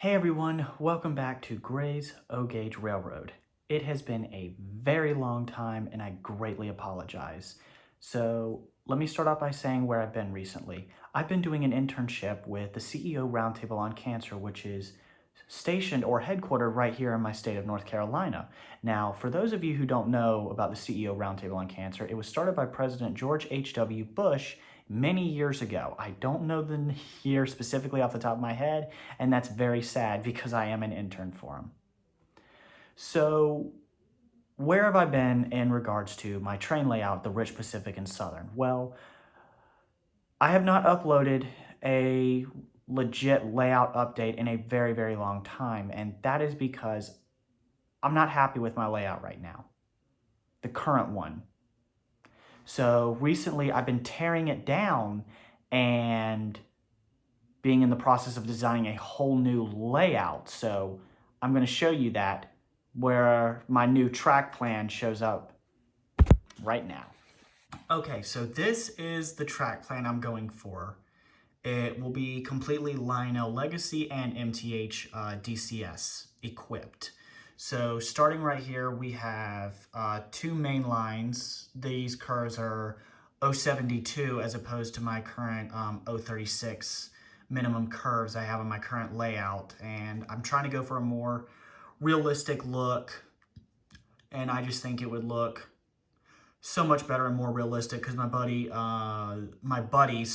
Hey everyone, welcome back to Gray's O-Gauge Railroad. It has been a very long time and I greatly apologize. So let me start off by saying where I've been recently. I've been doing an internship with the CEO Roundtable on Cancer, which is stationed or headquartered right here in my state of North Carolina. Now, for those of you who don't know about the CEO Roundtable on Cancer, it was started by President George H.W. Bush many years ago. I don't know the year specifically off the top of my head, and that's very sad because I am an intern for him. So, where have I been in regards to my train layout, the Rich Pacific and Southern? Well, I have not uploaded a legit layout update in a very, very long time, and that is because I'm not happy with my layout right now, the current one. So recently I've been tearing it down and being in the process of designing a whole new layout. So I'm going to show you that where my new track plan shows up right now. Okay, so this is the track plan I'm going for. It will be completely Lionel Legacy and MTH DCS equipped. So starting right here, we have two main lines. These curves are 072 as opposed to my current 036 minimum curves I have on my current layout. And I'm trying to go for a more realistic look. And I just think it would look so much better and more realistic because my buddies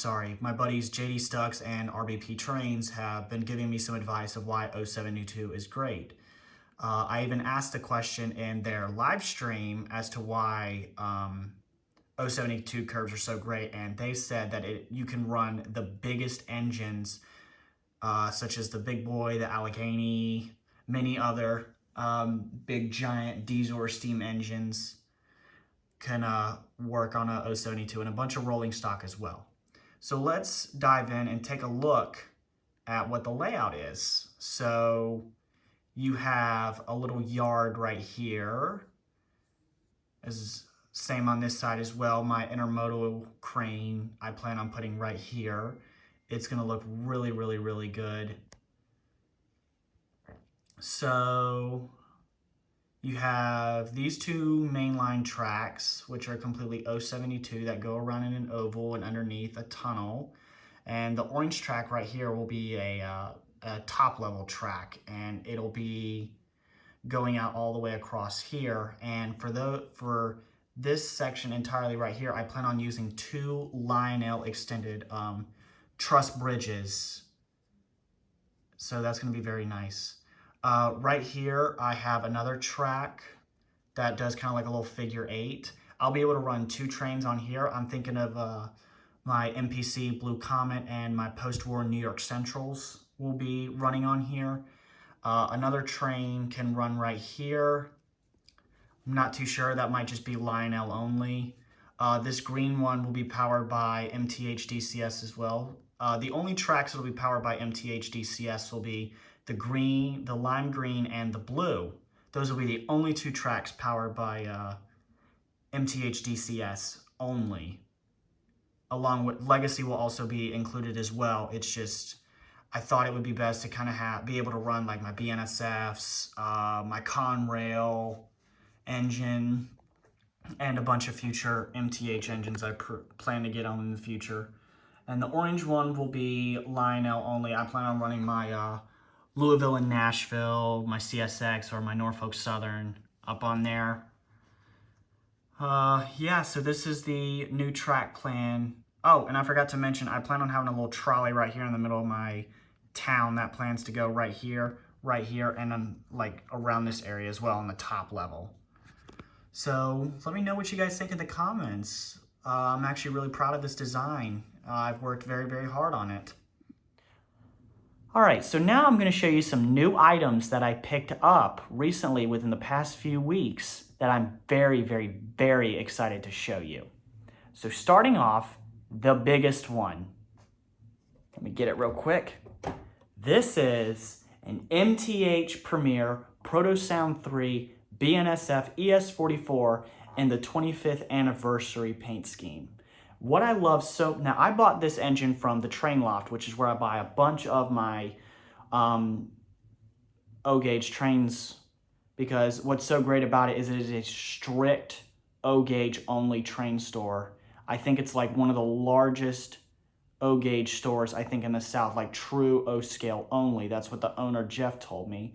JD Stucks and RBP Trains have been giving me some advice of why 072 is great. I even asked a question in their live stream as to why 072 curves are so great, and they said that you can run the biggest engines such as the Big Boy, the Allegheny, many other big giant diesel or steam engines can work on a 072 and a bunch of rolling stock as well. So let's dive in and take a look at what the layout is. So you have a little yard right here. As same on this side as well. My intermodal crane I plan on putting right here. It's gonna look really, really, really good. So you have these two mainline tracks, which are completely 072 that go around in an oval and underneath a tunnel. And the orange track right here will be a top level track, and it'll be going out all the way across here. And for this section entirely right here, I plan on using two Lionel extended truss bridges. So that's going to be very nice. Right here, I have another track that does kind of like a little figure eight. I'll be able to run two trains on here. I'm thinking of my MPC Blue Comet and my post-war New York Centrals will be running on here. Another train can run right here. I'm not too sure. That might just be Lionel only. This green one will be powered by MTH DCS as well. The only tracks that will be powered by MTH DCS will be the green, the lime green, and the blue. Those will be the only two tracks powered by MTH DCS only. Along with Legacy will also be included as well. It's just, I thought it would be best to kind of be able to run like my BNSFs, my Conrail engine, and a bunch of future MTH engines I plan to get on in the future. And the orange one will be Lionel only. I plan on running my Louisville and Nashville, my CSX or my Norfolk Southern up on there. Yeah, so this is the new track plan. Oh, and I forgot to mention, I plan on having a little trolley right here in the middle of my town that plans to go right here, and then like around this area as well on the top level. So let me know what you guys think in the comments. I'm actually really proud of this design. I've worked very, very hard on it. All right, so now I'm going to show you some new items that I picked up recently within the past few weeks that I'm very, very, very excited to show you. So starting off, the biggest one. Let me get it real quick. This is an MTH Premier Protosound 3 BNSF ES44 in the 25th anniversary paint scheme. What I love now I bought this engine from the Train Loft, which is where I buy a bunch of my O-gauge trains, because what's so great about it is it is a strict O-gauge only train store. I think it's like one of the largest O-gauge stores, I think, in the South, like true O-scale only. That's what the owner, Jeff, told me.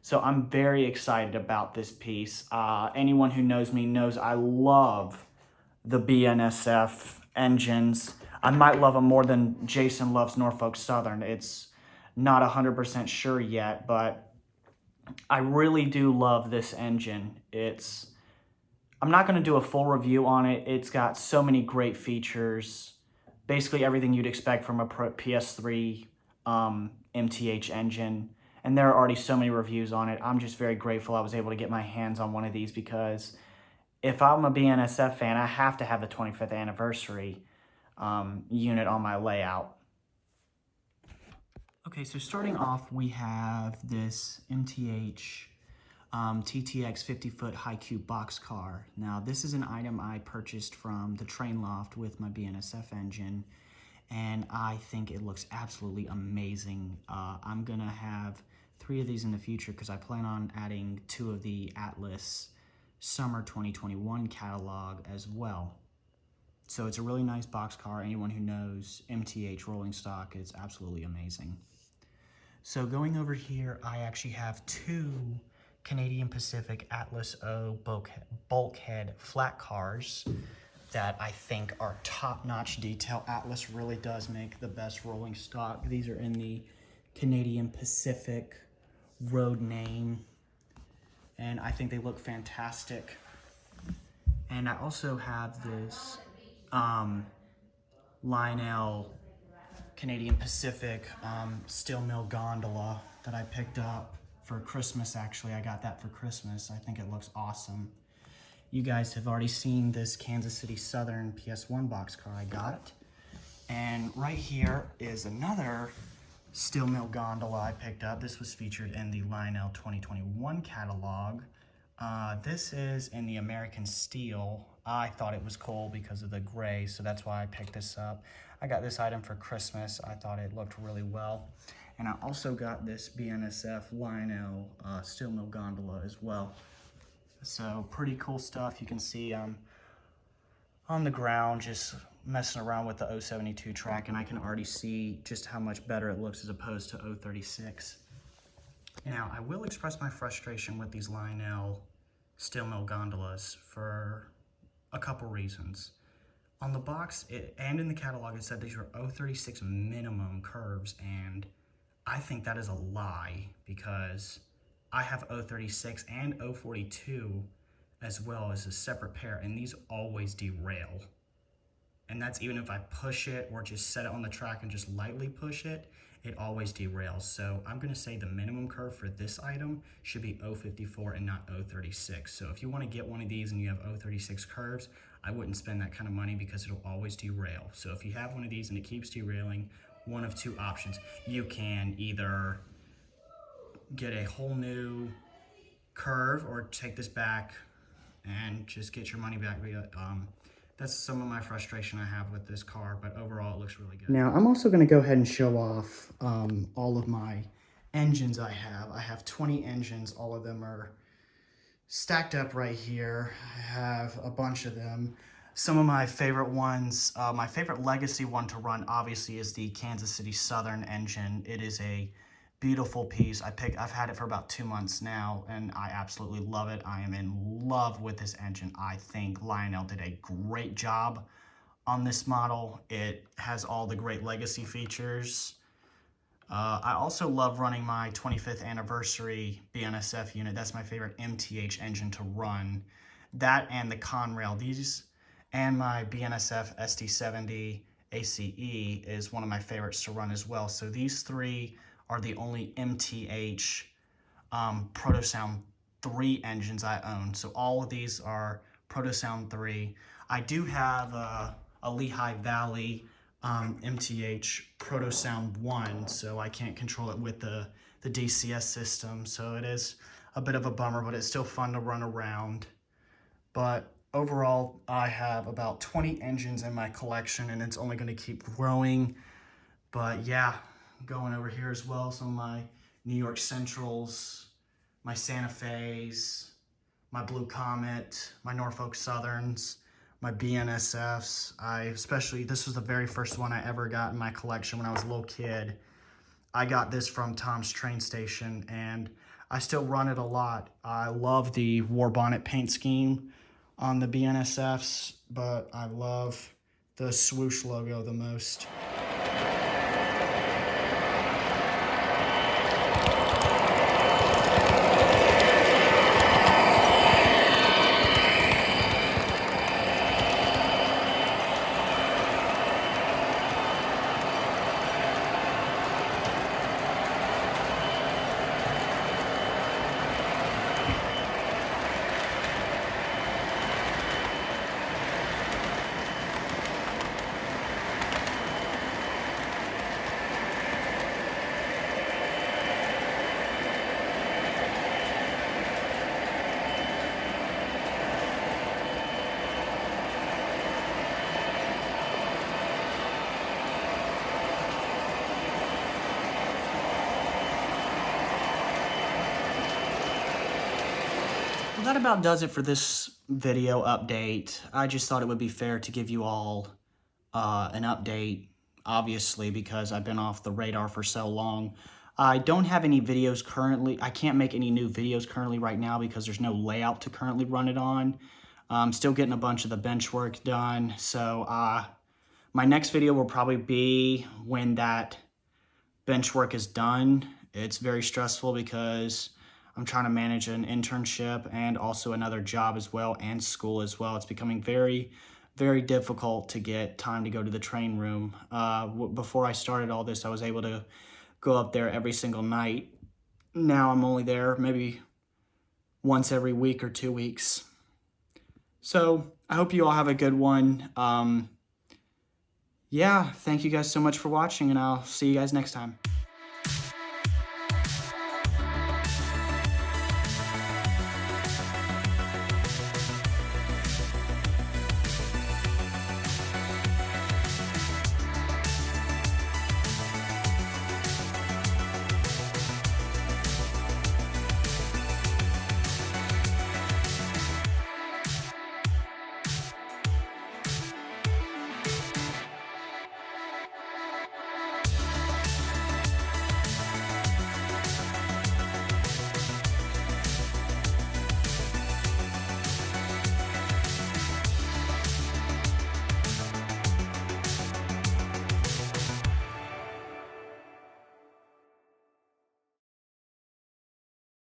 So I'm very excited about this piece. Anyone who knows me knows I love the BNSF engines. I might love them more than Jason loves Norfolk Southern. It's not 100% sure yet, but I really do love this engine. I'm not going to do a full review on it. It's got so many great features. Basically everything you'd expect from a PS3 MTH engine. And there are already so many reviews on it. I'm just very grateful I was able to get my hands on one of these, because if I'm a BNSF fan, I have to have the 25th anniversary unit on my layout. Okay, so starting off, we have this MTH TTX 50-foot high cube boxcar. Now, this is an item I purchased from the train loft with my BNSF engine, and I think it looks absolutely amazing. I'm gonna have 3 of these in the future because I plan on adding 2 of the Atlas Summer 2021 catalog as well. So it's a really nice boxcar. Anyone who knows MTH rolling stock, it's absolutely amazing. So going over here, I actually have 2 Canadian Pacific Atlas O bulkhead flat cars that I think are top-notch detail. Atlas really does make the best rolling stock. These are in the Canadian Pacific road name, and I think they look fantastic. And I also have this Lionel Canadian Pacific steel mill gondola that I picked up for Christmas. Actually, I got that for Christmas. I think it looks awesome. You guys have already seen this Kansas City Southern PS1 boxcar I got. And right here is another steel mill gondola I picked up. This was featured in the Lionel 2021 catalog. This is in the American Steel. I thought it was cool because of the gray, so that's why I picked this up. I got this item for Christmas. I thought it looked really well. And I also got this BNSF Lionel steel mill gondola as well. So pretty cool stuff. You can see I'm on the ground just messing around with the 072 track, and I can already see just how much better it looks as opposed to 036. Now, I will express my frustration with these Lionel steel mill gondolas for a couple reasons. On the box and in the catalog, it said these were 036 minimum curves, and I think that is a lie, because I have 036 and 042 as well as a separate pair, and these always derail. And that's even if I push it or just set it on the track and just lightly push it, it always derails. So I'm gonna say the minimum curve for this item should be 054 and not 036. So if you wanna get one of these and you have 036 curves, I wouldn't spend that kind of money because it'll always derail. So if you have one of these and it keeps derailing, one of 2 options. You can either get a whole new curve or take this back and just get your money back. That's some of my frustration I have with this car, but overall it looks really good. Now I'm also going to go ahead and show off all of my engines I have. I have 20 engines. All of them are stacked up right here. I have a bunch of them. Some of my favorite ones, my favorite legacy one to run obviously is the Kansas City Southern engine. It is a beautiful piece. I've had it for about 2 months now, and I absolutely love it. I am in love with this engine. I think Lionel did a great job on this model. It has all the great legacy features. I also love running my 25th anniversary BNSF unit. That's my favorite MTH engine to run. That and the Conrail. These and my BNSF SD70 ACE is one of my favorites to run as well. So these 3 are the only MTH Protosound 3 engines I own. So all of these are Protosound 3. I do have a Lehigh Valley MTH Protosound 1, so I can't control it with the DCS system. So it is a bit of a bummer, but it's still fun to run around. But overall, I have about 20 engines in my collection, and it's only going to keep growing. But yeah, going over here as well, some of my New York Centrals, my Santa Fe's, my Blue Comet, my Norfolk Southerns, my BNSFs. This was the very first one I ever got in my collection when I was a little kid. I got this from Tom's train station, and I still run it a lot. I love the war bonnet paint scheme on the BNSFs, but I love the swoosh logo the most. Well, that about does it for this video update. I just thought it would be fair to give you all an update, obviously, because I've been off the radar for so long. I don't have any videos currently. I can't make any new videos currently right now because there's no layout to currently run it on. I'm still getting a bunch of the bench work done. So my next video will probably be when that bench work is done. It's very stressful because I'm trying to manage an internship and also another job as well and school as well. It's becoming very, very difficult to get time to go to the train room. Before I started all this, I was able to go up there every single night. Now I'm only there maybe once every week or 2 weeks. So I hope you all have a good one. Yeah, thank you guys so much for watching, and I'll see you guys next time.